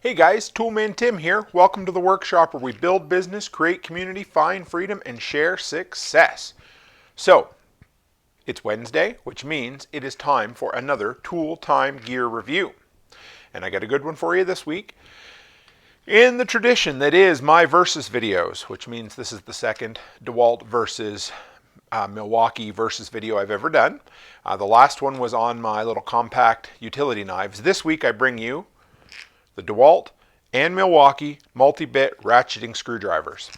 Hey guys, Toolman Tim here. Welcome to the workshop where we build business, create community, find freedom, and share success. So, it's Wednesday, which means it is time for another Tool Time Gear review. And I got a good one for you this week. In the tradition that is my versus videos, which means this is the second Dewalt versus Milwaukee versus video I've ever done. The last one was on my little compact utility knives. This week I bring you the Dewalt and Milwaukee multi-bit ratcheting screwdrivers.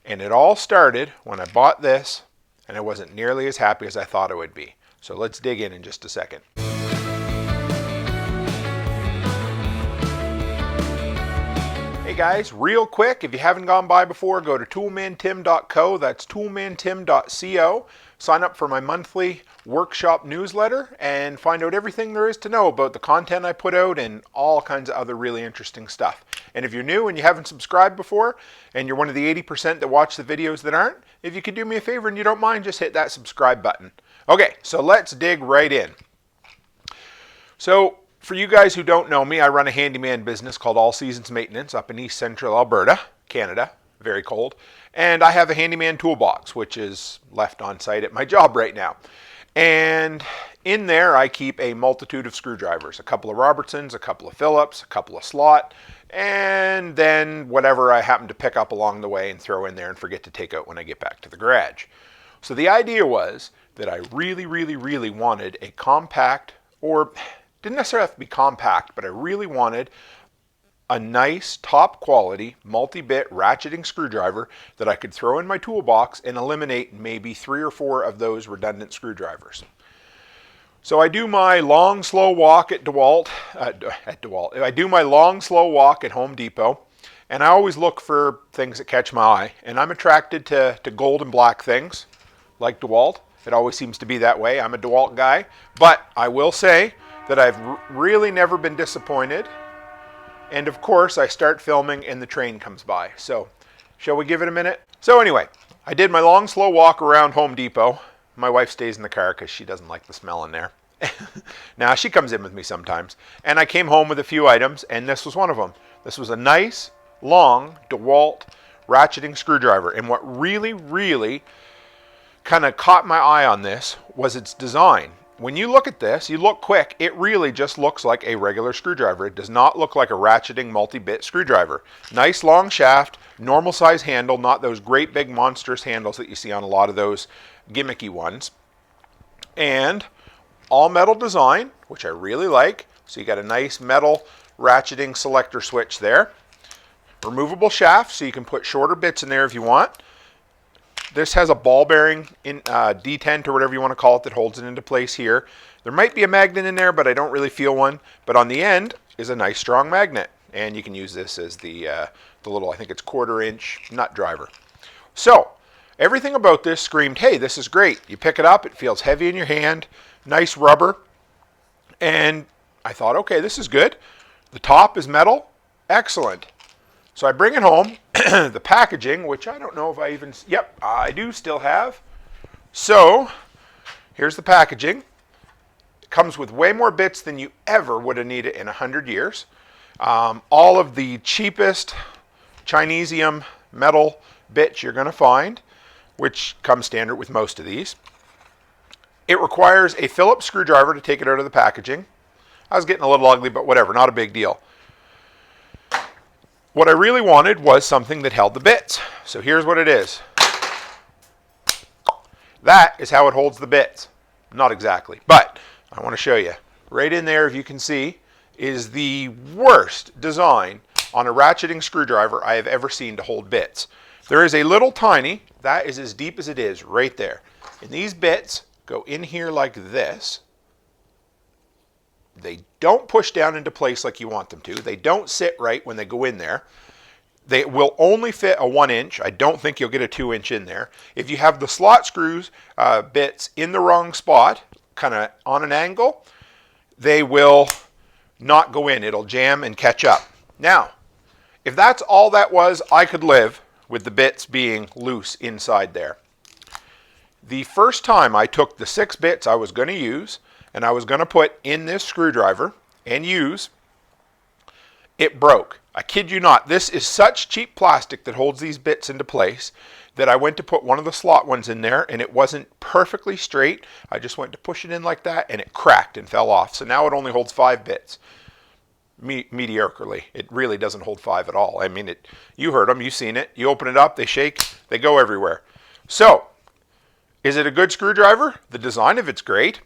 And it all started when I bought this and I wasn't nearly as happy as I thought it would be. So let's dig in just a second. Hey guys, real quick, if you haven't gone by before, go to toolmantim.co. That's toolmantim.co. Sign up for my monthly workshop newsletter and find out everything there is to know about the content I put out and all kinds of other really interesting stuff. And if you're new and you haven't subscribed before and you're one of the 80% that watch the videos that aren't, if you could do me a favor and you don't mind, just hit that subscribe button. Okay, so let's dig right in. So for you guys who don't know me, I run a handyman business called All Seasons Maintenance up in East Central Alberta, Canada. Very cold. And I have a handyman toolbox, which is left on site at my job right now. And in there I keep a multitude of screwdrivers, a couple of Robertsons, a couple of Phillips, a couple of slot, and then whatever I happen to pick up along the way and throw in there and forget to take out when I get back to the garage. So the idea was that I really wanted a compact, or didn't necessarily have to be compact, but I really wanted a nice top quality multi-bit ratcheting screwdriver that I could throw in my toolbox and eliminate maybe 3 or 4 of those redundant screwdrivers. So I do my long slow walk at Dewalt. I do my long slow walk at Home Depot, and I always look for things that catch my eye. And I'm attracted to gold and black things like Dewalt. It always seems to be that way. I'm a Dewalt guy, but I will say that I've really never been disappointed. And of course, I start filming and the train comes by. So, shall we give it a minute? So anyway, I did my long, slow walk around Home Depot. My wife stays in the car because she doesn't like the smell in there. Now, she comes in with me sometimes. And I came home with a few items, and this was one of them. This was a nice, long Dewalt ratcheting screwdriver. And what really kind of caught my eye on this was its design. When you look at this, you look quick, it really just looks like a regular screwdriver. It does not look like a ratcheting multi-bit screwdriver. Nice long shaft, normal size handle, not those great big monstrous handles that you see on a lot of those gimmicky ones. And all metal design, which I really like. So you got a nice metal ratcheting selector switch there. Removable shaft, so you can put shorter bits in there if you want. This has a ball bearing in detent or whatever you want to call it that holds it into place here. There might be a magnet in there, but I don't really feel one. But on the end is a nice strong magnet. And you can use this as the little, I think it's 1/4 inch nut driver. So everything about this screamed, hey, this is great. You pick it up, it feels heavy in your hand, nice rubber. And I thought, okay, this is good. The top is metal, excellent. So I bring it home, the packaging, which I don't know if I even, yep, I do still have. So here's the packaging. It comes with way more bits than you ever would have needed in 100 years. All of the cheapest Chinesium metal bits you're going to find, which comes standard with most of these. It requires a Phillips screwdriver to take it out of the packaging. I was getting a little ugly, but whatever, not a big deal. What I really wanted was something that held the bits. So here's what it is. That is how it holds the bits. Not exactly, but I want to show you. Right in there, if you can see, is the worst design on a ratcheting screwdriver I have ever seen to hold bits. There is a little tiny, that is as deep as it is, right there. And these bits go in here like this. They don't push down into place like you want them to. They don't sit right when they go in there. They will only fit a 1 inch. I don't think you'll get a 2 inch in there. If you have the slot screws bits in the wrong spot, kind of on an angle, they will not go in. It'll jam and catch up. Now, if that's all that was, I could live with the bits being loose inside there. The first time I took the 6 bits I was going to use and I was going to put in this screwdriver and use, it broke. I kid you not. This is such cheap plastic that holds these bits into place that I went to put one of the slot ones in there and it wasn't perfectly straight. I just went to push it in like that and it cracked and fell off. So now it only holds 5 bits. Mediocrely. It really doesn't hold 5 at all. I mean, you heard them, you've seen it. You open it up, they shake, they go everywhere. So, is it a good screwdriver? The design of it's great.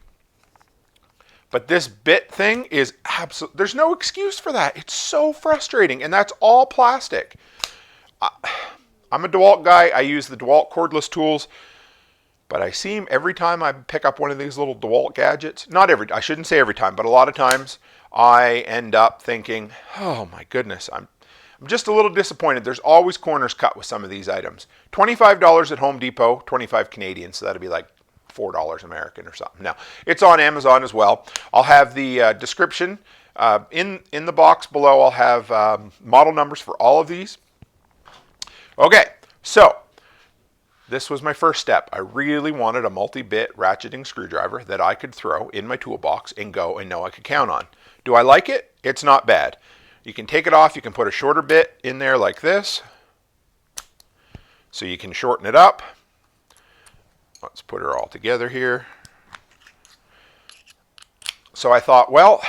But this bit thing is absolute. There's no excuse for that. It's so frustrating, and that's all plastic. I'm a Dewalt guy. I use the Dewalt cordless tools, but I seem every time I pick up one of these little Dewalt gadgets, I shouldn't say every time, but a lot of times I end up thinking, oh my goodness, I'm just a little disappointed. There's always corners cut with some of these items. $25 at Home Depot, 25 Canadian, so that'd be like $4 American or something. Now, it's on Amazon as well. I'll have the description in the box below. I'll have model numbers for all of these. Okay, so this was my first step. I really wanted a multi-bit ratcheting screwdriver that I could throw in my toolbox and go and know I could count on. Do I like it? It's not bad. You can take it off. You can put a shorter bit in there like this, so you can shorten it up. Let's put her all together here. So I thought, well,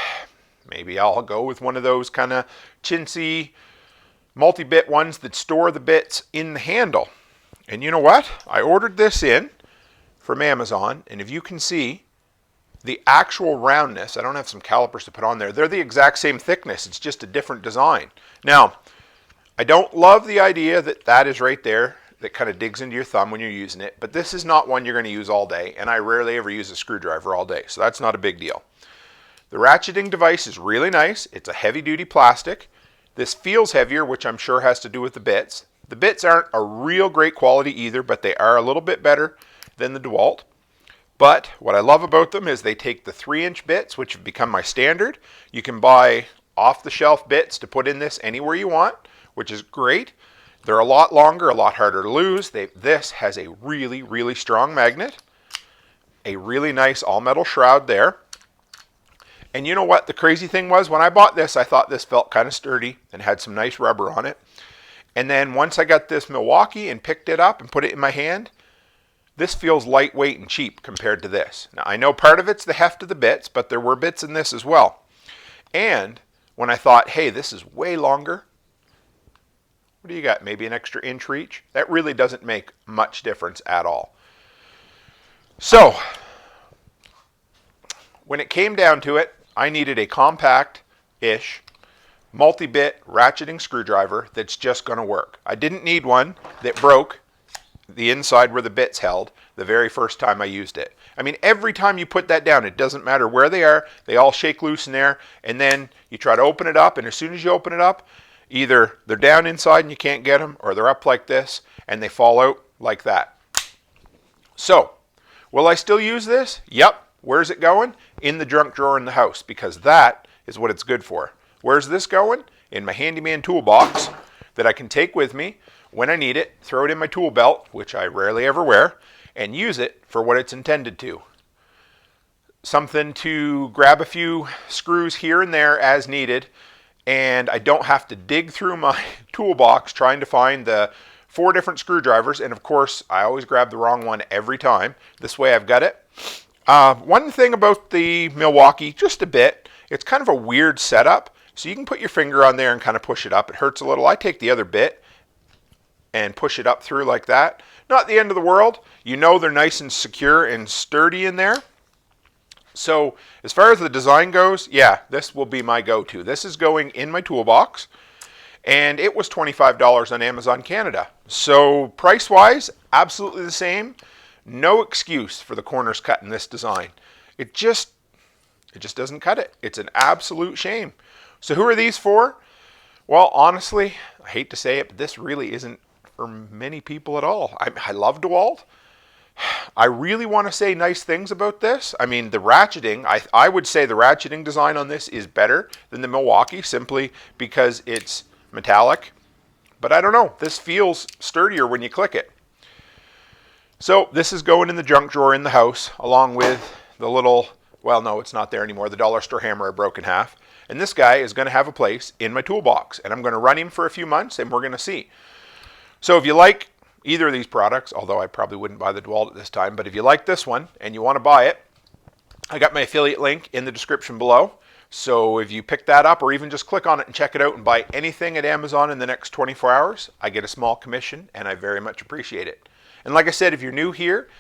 maybe I'll go with one of those kind of chintzy multi-bit ones that store the bits in the handle. And you know what? I ordered this in from Amazon, and if you can see the actual roundness, I don't have some calipers to put on there. They're the exact same thickness. It's just a different design. Now, I don't love the idea that that is right there, that kind of digs into your thumb when you're using it, but this is not one you're going to use all day, and I rarely ever use a screwdriver all day, so that's not a big deal. The ratcheting device is really nice. It's a heavy-duty plastic. This feels heavier, which I'm sure has to do with the bits. The bits aren't a real great quality either, but they are a little bit better than the Dewalt. But what I love about them is they take the 3-inch bits, which have become my standard. You can buy off-the-shelf bits to put in this anywhere you want, which is great. They're a lot longer, a lot harder to lose. This has a really, really strong magnet, a really nice all-metal shroud there. And you know what the crazy thing was? When I bought this, I thought this felt kind of sturdy and had some nice rubber on it. And then once I got this Milwaukee and picked it up and put it in my hand, this feels lightweight and cheap compared to this. Now, I know part of it's the heft of the bits, but there were bits in this as well. And when I thought, hey, this is way longer, what do you got? Maybe an extra inch reach? That really doesn't make much difference at all. So, when it came down to it, I needed a compact-ish, multi-bit ratcheting screwdriver that's just going to work. I didn't need one that broke the inside where the bits held the very first time I used it. I mean, every time you put that down, it doesn't matter where they are, they all shake loose in there, and then you try to open it up, and as soon as you open it up, either they're down inside and you can't get them, or they're up like this and they fall out like that. So, will I still use this? Yep. Where's it going? In the junk drawer in the house, because that is what it's good for. Where's this going? In my handyman toolbox that I can take with me when I need it, throw it in my tool belt, which I rarely ever wear, and use it for what it's intended to. Something to grab a few screws here and there as needed, and I don't have to dig through my toolbox trying to find the 4 different screwdrivers, and of course I always grab the wrong one every time. This way I've got it. One thing about the Milwaukee, just a bit, it's kind of a weird setup, so you can put your finger on there and kind of push it up. It hurts a little. I take the other bit and push it up through like that. Not the end of the world. You know they're nice and secure and sturdy in there. So as far as the design goes, yeah, this will be my go-to. This is going in my toolbox, and it was $25 on Amazon Canada. So price-wise, absolutely the same. No excuse for the corners cut in this design. It just doesn't cut it. It's an absolute shame. So who are these for? Well, honestly, I hate to say it, but this really isn't for many people at all. I love Dewalt. I really want to say nice things about this. I mean, the ratcheting, I would say the ratcheting design on this is better than the Milwaukee, simply because it's metallic. But I don't know, this feels sturdier when you click it. So this is going in the junk drawer in the house, along with the little, well, no, it's not there anymore, the dollar store hammer I broke in half. And this guy is going to have a place in my toolbox, and I'm going to run him for a few months, and we're going to see. So if you like either of these products, although I probably wouldn't buy the Dewalt at this time, but if you like this one and you want to buy it, I got my affiliate link in the description below. So if you pick that up or even just click on it and check it out and buy anything at Amazon in the next 24 hours, I get a small commission, and I very much appreciate it. And like I said, if you're new here,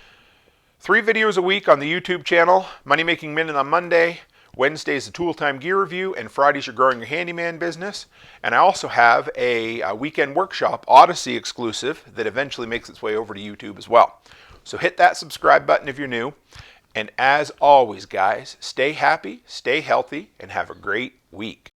3 videos a week on the YouTube channel, Money Making Minute on Monday, Wednesday is the Tool Time Gear Review, and Fridays you're growing your handyman business. And I also have a weekend workshop, ODYSEE exclusive, that eventually makes its way over to YouTube as well. So hit that subscribe button if you're new. And as always, guys, stay happy, stay healthy, and have a great week.